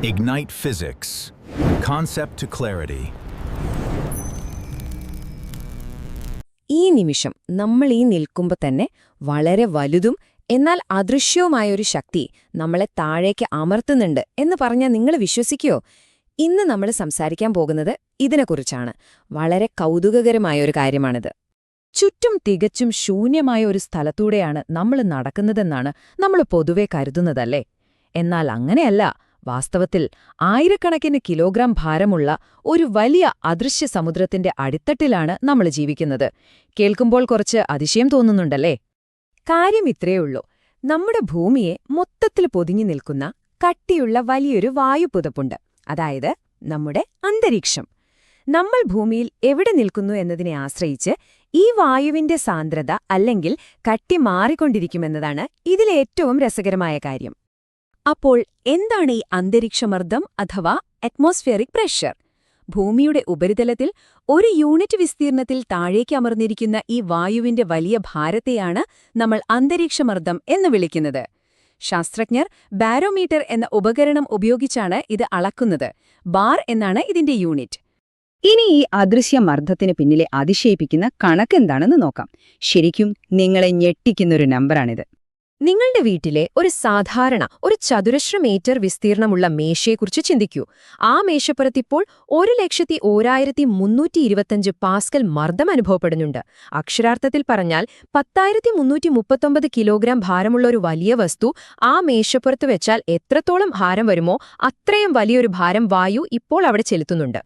Ignite Physics. Concept to Clarity. ഈ നിമിഷം നമ്മൾ നിൽക്കുമ്പോൾ തന്നെ വളരെ വലുതും എന്നാൽ അദൃശ്യവുമായൊരു ശക്തി നമ്മളെ താഴേക്ക് അമർത്തുന്നുണ്ട് എന്ന് പറഞ്ഞാൽ നിങ്ങൾ വിശ്വസിക്കുമോ? ഇന്ന് നമ്മൾ സംസാരിക്കാൻ പോകുന്നത് ഇതിനെക്കുറിച്ചാണ്. വളരെ കൗതുകകരമായൊരു കാര്യമാണിത്. ചുറ്റും തികച്ചും ശൂന്യമായ ഒരു സ്ഥലത്തൂടെയാണ് നമ്മൾ നടക്കുന്നതെന്നാണ് നമ്മൾ പൊതുവെ കരുതുന്നതല്ലേ? എന്നാൽ അങ്ങനെയല്ല. വാസ്തവത്തിൽ ആയിരക്കണക്കിന് കിലോഗ്രാം ഭാരമുള്ള ഒരു വലിയ അദൃശ്യ സമുദ്രത്തിന്റെ അടിത്തട്ടിലാണ് നമ്മൾ ജീവിക്കുന്നത്. കേൾക്കുമ്പോൾ കുറച്ച് അതിശയം തോന്നുന്നുണ്ടല്ലേ? കാര്യം ഇത്രയുള്ളൂ. നമ്മുടെ ഭൂമിയെ മൊത്തത്തിൽ പൊതിഞ്ഞു നിൽക്കുന്ന കട്ടിയുള്ള വലിയൊരു വായുപുതപ്പുണ്ട്. അതായത് നമ്മുടെ അന്തരീക്ഷം. നമ്മൾ ഭൂമിയിൽ എവിടെ നിൽക്കുന്നു എന്നതിനെ ആശ്രയിച്ച് ഈ വായുവിന്റെ സാന്ദ്രത അല്ലെങ്കിൽ കട്ടി മാറിക്കൊണ്ടിരിക്കുമെന്നതാണ് ഇതിലേറ്റവും രസകരമായ കാര്യം. അപ്പോൾ എന്താണ് ഈ അന്തരീക്ഷമർദ്ദം അഥവാ അറ്റ്മോസ്ഫിയറിക് പ്രഷർ? ഭൂമിയുടെ ഉപരിതലത്തിൽ ഒരു യൂണിറ്റ് വിസ്തീർണത്തിൽ താഴേക്ക് അമർന്നിരിക്കുന്ന ഈ വായുവിന്റെ വലിയ ഭാരത്തെയാണ് നമ്മൾ അന്തരീക്ഷമർദ്ദം എന്ന് വിളിക്കുന്നത്. ശാസ്ത്രജ്ഞർ ബാരോമീറ്റർ എന്ന ഉപകരണം ഉപയോഗിച്ചാണ് ഇത് അളക്കുന്നത്. ബാർ എന്നാണ് ഇതിന്റെ യൂണിറ്റ്. ഇനി ഈ അദൃശ്യമർദ്ദത്തിന് പിന്നിലെ അതിശയിപ്പിക്കുന്ന കണക്കെന്താണെന്ന് നോക്കാം. ശരിക്കും നിങ്ങളെ ഞെട്ടിക്കുന്നൊരു നമ്പറാണിത്. നിങ്ങളുടെ വീട്ടിലെ ഒരു ചതുരശ്ര മീറ്റർ വിസ്തീർണമുള്ള മേശയെക്കുറിച്ച് ചിന്തിക്കൂ. ആ മേശപ്പുറത്തിപ്പോൾ 1,01,325 പാസ്കൽ മർദ്ദം അനുഭവപ്പെടുന്നുണ്ട്. അക്ഷരാർത്ഥത്തിൽ പറഞ്ഞാൽ 10,339 കിലോഗ്രാം ഭാരമുള്ള ഒരു വലിയ വസ്തു ആ മേശപ്പുറത്ത് വെച്ചാൽ എത്രത്തോളം ഭാരം വരുമോ അത്രയും വലിയൊരു ഭാരം വായു ഇപ്പോൾ അവിടെ ചെലുത്തുന്നുണ്ട്.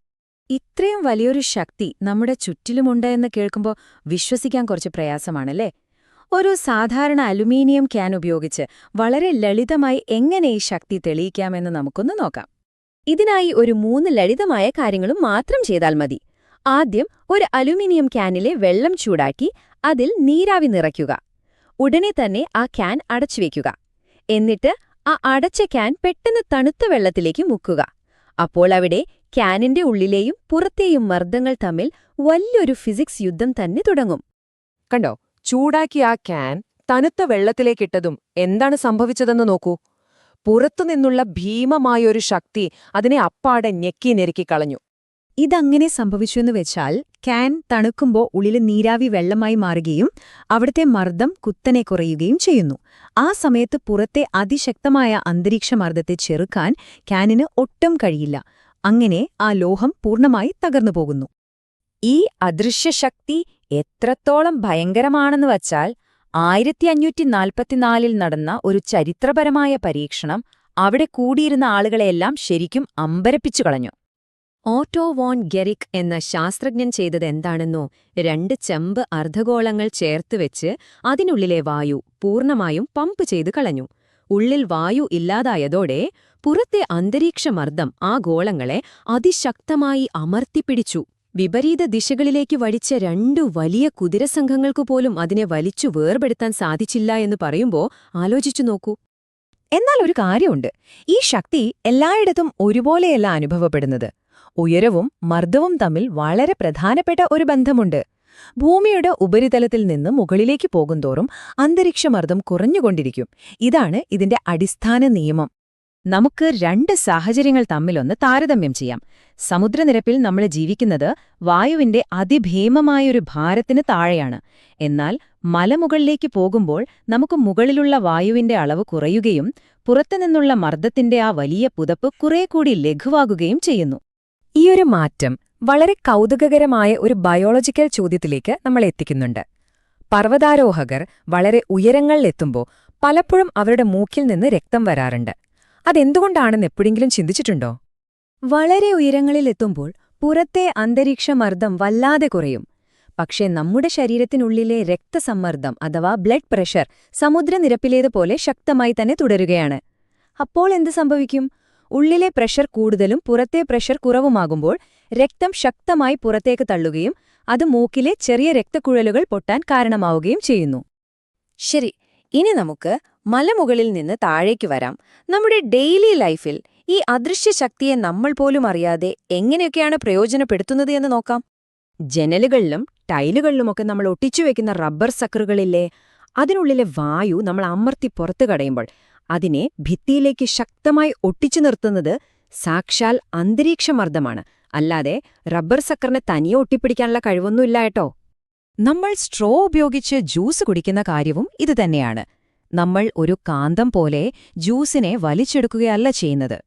ഇത്രയും വലിയൊരു ശക്തി നമ്മുടെ ചുറ്റിലുമുണ്ട് എന്ന് കേൾക്കുമ്പോൾ വിശ്വസിക്കാൻ കുറച്ച് പ്രയാസമാണല്ലേ? ഒരു സാധാരണ അലുമിനിയം ക്യാൻ ഉപയോഗിച്ച് വളരെ ലളിതമായി എങ്ങനെ ഈ ശക്തി തെളിയിക്കാമെന്ന് നമുക്കൊന്ന് നോക്കാം. ഇതിനായി ഒരു 3 ലളിതമായ കാര്യങ്ങളും മാത്രം ചെയ്താൽ മതി. ആദ്യം ഒരു അലുമിനിയം ക്യാനിലെ വെള്ളം ചൂടാക്കി അതിൽ നീരാവി നിറയ്ക്കുക. ഉടനെ തന്നെ ആ ക്യാൻ അടച്ചുവെക്കുക. എന്നിട്ട് ആ അടച്ച ക്യാൻ പെട്ടെന്ന് തണുത്ത വെള്ളത്തിലേക്ക് മുക്കുക. അപ്പോൾ അവിടെ ക്യാനിന്റെ ഉള്ളിലെയും പുറത്തെയും മർദ്ദങ്ങൾ തമ്മിൽ വലിയൊരു ഫിസിക്സ് യുദ്ധം തന്നെ തുടങ്ങും. കണ്ടോ? ചൂടാക്കി ആ ക്യാൻ തണുത്ത വെള്ളത്തിലേക്കിട്ടതും എന്താണ് സംഭവിച്ചതെന്ന് നോക്കൂ. പുറത്തുനിന്നുള്ള ഭീമമായൊരു ശക്തി അതിനെ അപ്പാടെ ഞെക്കി നെരുക്കിക്കളഞ്ഞു. ഇതങ്ങനെ സംഭവിച്ചുവെന്ന് വെച്ചാൽ ക്യാൻ തണുക്കുമ്പോൾ ഉള്ളിലെ നീരാവി വെള്ളമായി മാറുകയും അവിടുത്തെ മർദ്ദം കുത്തനെ കുറയുകയും ചെയ്യുന്നു. ആ സമയത്ത് പുറത്തെ അതിശക്തമായ അന്തരീക്ഷമർദ്ദത്തെ ചെറുക്കാൻ ക്യാനിന് ഒട്ടും കഴിയില്ല. അങ്ങനെ ആ ലോഹം പൂർണ്ണമായി തകർന്നുപോകുന്നു. ഈ അദൃശ്യശക്തി എത്രത്തോളം ഭയങ്കരമാണെന്ന് വച്ചാൽ 1544 നടന്ന ഒരു ചരിത്രപരമായ പരീക്ഷണം അവിടെ കൂടിയിരുന്ന ആളുകളെയെല്ലാം ശരിക്കും അമ്പരപ്പിച്ചു കളഞ്ഞു. ഓട്ടോ വോൺ ഗെറിക് എന്ന ശാസ്ത്രജ്ഞൻ ചെയ്തതെന്താണെന്നോ, 2 ചെമ്പ് അർദ്ധഗോളങ്ങൾ ചേർത്തുവെച്ച് അതിനുള്ളിലെ വായു പൂർണ്ണമായും പമ്പ് ചെയ്തു കളഞ്ഞു. ഉള്ളിൽ വായു ഇല്ലാതായതോടെ പുറത്തെ അന്തരീക്ഷമർദ്ദം ആ ഗോളങ്ങളെ അതിശക്തമായി അമർത്തിപ്പിടിച്ചു. വിപരീത ദിശകളിലേക്ക് വടിച്ച 2 വലിയ കുതിരസംഘങ്ങൾക്കുപോലും അതിനെ വലിച്ചു വേർപെടുത്താൻ സാധിച്ചില്ല എന്ന് പറയുമ്പോൾ ആലോചിച്ചു നോക്കൂ. എന്നാൽ ഒരു കാര്യമുണ്ട്. ഈ ശക്തി എല്ലായിടത്തും ഒരുപോലെയല്ല അനുഭവപ്പെടുന്നത്. ഉയരവും മർദ്ദവും തമ്മിൽ വളരെ പ്രധാനപ്പെട്ട ഒരു ബന്ധമുണ്ട്. ഭൂമിയുടെ ഉപരിതലത്തിൽ നിന്ന് മുകളിലേക്ക് പോകുന്തോറും അന്തരീക്ഷമർദ്ദം കുറഞ്ഞുകൊണ്ടിരിക്കും. ഇതാണ് ഇതിന്റെ അടിസ്ഥാന നിയമം. നമുക്ക് 2 സാഹചര്യങ്ങൾ തമ്മിലൊന്ന് താരതമ്യം ചെയ്യാം. സമുദ്രനിരപ്പിൽ നമ്മൾ ജീവിക്കുന്നത് വായുവിന്റെ അതിഭീമമായൊരു ഭാരത്തിന് താഴെയാണ്. എന്നാൽ മലമുകളിലേക്ക് പോകുമ്പോൾ നമുക്ക് മുകളിലുള്ള വായുവിന്റെ അളവ് കുറയുകയും പുറത്തുനിന്നുള്ള മർദ്ദത്തിന്റെ ആ വലിയ പുതപ്പ് കുറേക്കൂടി ലഘുവാകുകയും ചെയ്യുന്നു. ഈയൊരു മാറ്റം വളരെ കൗതുകകരമായ ഒരു ബയോളജിക്കൽ ചോദ്യത്തിലേക്ക് നമ്മളെ എത്തിക്കുന്നുണ്ട്. പർവ്വതാരോഹകർ വളരെ ഉയരങ്ങളിലെത്തുമ്പോൾ പലപ്പോഴും അവരുടെ മൂക്കിൽ നിന്ന് രക്തം വരാറുണ്ട്. അതെന്തുകൊണ്ടാണെന്ന് എപ്പോഴെങ്കിലും ചിന്തിച്ചിട്ടുണ്ടോ? വളരെ ഉയരങ്ങളിലെത്തുമ്പോൾ പുറത്തെ അന്തരീക്ഷമർദ്ദം വല്ലാതെ കുറയും. പക്ഷേ നമ്മുടെ ശരീരത്തിനുള്ളിലെ രക്തസമ്മർദ്ദം അഥവാ ബ്ലഡ് പ്രഷർ സമുദ്രനിരപ്പിലേതുപോലെ ശക്തമായി തന്നെ തുടരുകയാണ്. അപ്പോൾ എന്ത് സംഭവിക്കും? ഉള്ളിലെ പ്രഷർ കൂടുതലും പുറത്തെ പ്രഷർ കുറവുമാകുമ്പോൾ രക്തം ശക്തമായി പുറത്തേക്ക് തള്ളുകയും അത് മൂക്കിലെ ചെറിയ രക്തക്കുഴലുകൾ പൊട്ടാൻ കാരണമാവുകയും ചെയ്യുന്നു. ശരി, ഇനി നമുക്ക് മലമുകളിൽ നിന്ന് താഴേക്ക് വരാം. നമ്മുടെ ഡെയിലി ലൈഫിൽ ഈ അദൃശ്യശക്തിയെ നമ്മൾ പോലും അറിയാതെ എങ്ങനെയൊക്കെയാണ് പ്രയോജനപ്പെടുത്തുന്നത് എന്ന് നോക്കാം. ജനലുകളിലും ടൈലുകളിലുമൊക്കെ നമ്മൾ ഒട്ടിച്ചുവെക്കുന്ന റബ്ബർ സക്കറുകളില്ലേ, അതിനുള്ളിലെ വായു നമ്മൾ അമർത്തി പുറത്തു കടയുമ്പോൾ അതിനെ ഭിത്തിയിലേക്ക് ശക്തമായി ഒട്ടിച്ചു നിർത്തുന്നത് സാക്ഷാൽ അന്തരീക്ഷമർദ്ദമാണ്, അല്ലാതെ റബ്ബർ സക്കറിനെ തനിയെ ഒട്ടിപ്പിടിക്കാനുള്ള കഴിവൊന്നുമില്ല കേട്ടോ. നമ്മൾ സ്ട്രോ ഉപയോഗിച്ച് ജ്യൂസ് കുടിക്കുന്ന കാര്യവും ഇതുതന്നെയാണ്. നമ്മൾ ഒരു കാന്തം പോലെ ജ്യൂസിനെ വലിച്ചെടുക്കുകയല്ല ചെയ്യുന്നത്.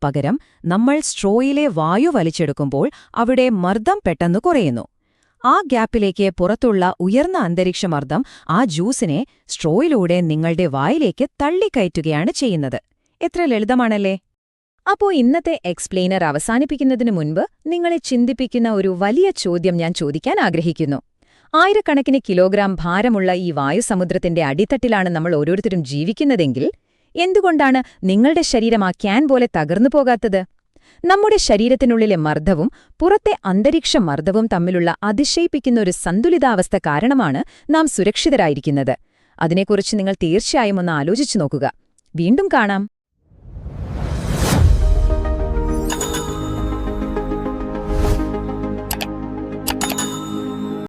പകരം നമ്മൾ സ്ട്രോയിലെ വായു വലിച്ചെടുക്കുമ്പോൾ അവിടെ മർദ്ദം പെട്ടെന്ന് കുറയുന്നു. ആ ഗ്യാപ്പിലേക്ക് പുറത്തുള്ള ഉയർന്ന അന്തരീക്ഷമർദ്ദം ആ ജ്യൂസിനെ സ്ട്രോയിലൂടെ നിങ്ങളുടെ വായിലേക്ക് തള്ളിക്കയറ്റുകയാണ് ചെയ്യുന്നത്. എത്ര ലളിതമാണല്ലേ? അപ്പോ ഇന്നത്തെ എക്സ്പ്ലെയിനർ അവസാനിപ്പിക്കുന്നതിനു മുൻപ് നിങ്ങളെ ചിന്തിപ്പിക്കുന്ന ഒരു വലിയ ചോദ്യം ഞാൻ ചോദിക്കാൻ ആഗ്രഹിക്കുന്നു. ആയിരക്കണക്കിന് കിലോഗ്രാം ഭാരമുള്ള ഈ വായുസമുദ്രത്തിന്റെ അടിത്തട്ടിലാണ് നമ്മൾ ഓരോരുത്തരും ജീവിക്കുന്നതെങ്കിൽ എന്തുകൊണ്ടാണ് നിങ്ങളുടെ ശരീരം ആ ക്യാൻ പോലെ തകർന്നു പോകാത്തത്? നമ്മുടെ ശരീരത്തിനുള്ളിലെ മർദ്ദവും പുറത്തെ അന്തരീക്ഷ മർദ്ദവും തമ്മിലുള്ള അതിശയിപ്പിക്കുന്ന ഒരു സന്തുലിതാവസ്ഥ കാരണമാണ് നാം സുരക്ഷിതരായിരിക്കുന്നത്. അതിനെക്കുറിച്ച് നിങ്ങൾ തീർച്ചയായും ഒന്ന് ആലോചിച്ചു നോക്കുക. വീണ്ടും കാണാം.